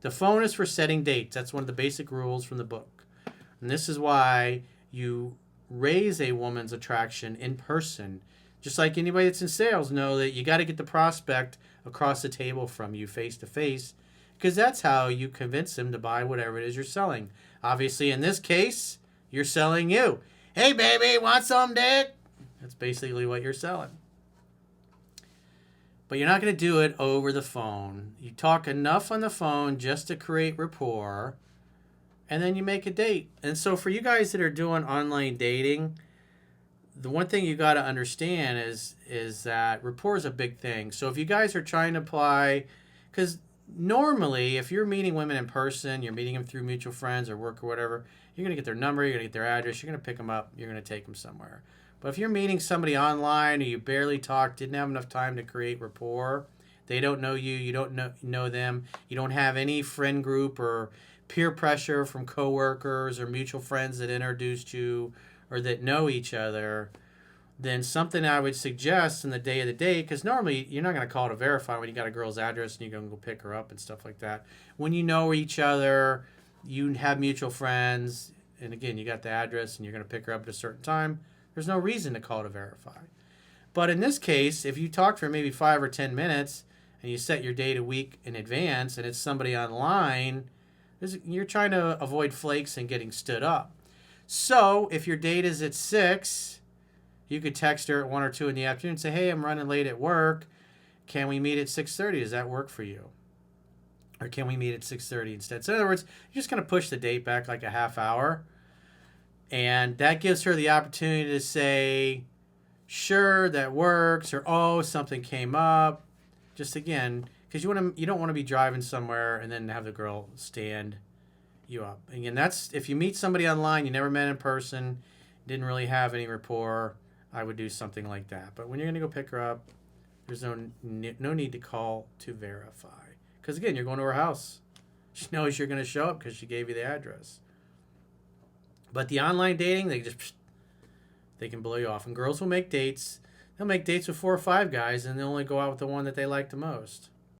The phone is for setting dates. That's one of the basic rules from the book. And this is why you raise a woman's attraction in person. Just like anybody that's in sales know that you got to get the prospect across the table from you face to face, because that's how you convince them to buy whatever it is you're selling. Obviously, in this case, you're selling you. Hey, baby, want some dick? That's basically what you're selling. But you're not going to do it over the phone. You talk enough on the phone just to create rapport, and then you make a date. And so for you guys that are doing online dating, the one thing you got to understand is that rapport is a big thing. So if you guys are trying to apply, because normally if you're meeting women in person, you're meeting them through mutual friends or work or whatever, you're going to get their number, you're going to get their address, you're going to pick them up, you're going to take them somewhere. But if you're meeting somebody online or you barely talked, didn't have enough time to create rapport, they don't know you, you don't know them, you don't have any friend group or peer pressure from coworkers or mutual friends that introduced you or that know each other, then something I would suggest in the day of the date, because normally you're not going to call to verify when you got a girl's address and you're going to go pick her up and stuff like that. When you know each other, you have mutual friends, and again, you got the address and you're going to pick her up at a certain time, there's no reason to call to verify. But in this case, if you talk for maybe 5 or 10 minutes and you set your date a week in advance and it's somebody online, you're trying to avoid flakes and getting stood up. So if your date is at 6, you could text her at 1 or 2 in the afternoon and say, hey, I'm running late at work. Can we meet at 6:30? Does that work for you? Or can we meet at 6:30 instead? So in other words, you're just going to push the date back like a half hour. And that gives her the opportunity to say, sure, that works, or oh, something came up. Just again, because you don't want to be driving somewhere and then have the girl stand you up. Again, that's if you meet somebody online, you never met in person, didn't really have any rapport, I would do something like that. But when you're going to go pick her up, there's no need to call to verify. Because again, you're going to her house. She knows you're going to show up because she gave you the address. But the online dating, they can blow you off. And girls will make dates. They'll make dates with 4 or 5 guys, and they'll only go out with the one that they like the most.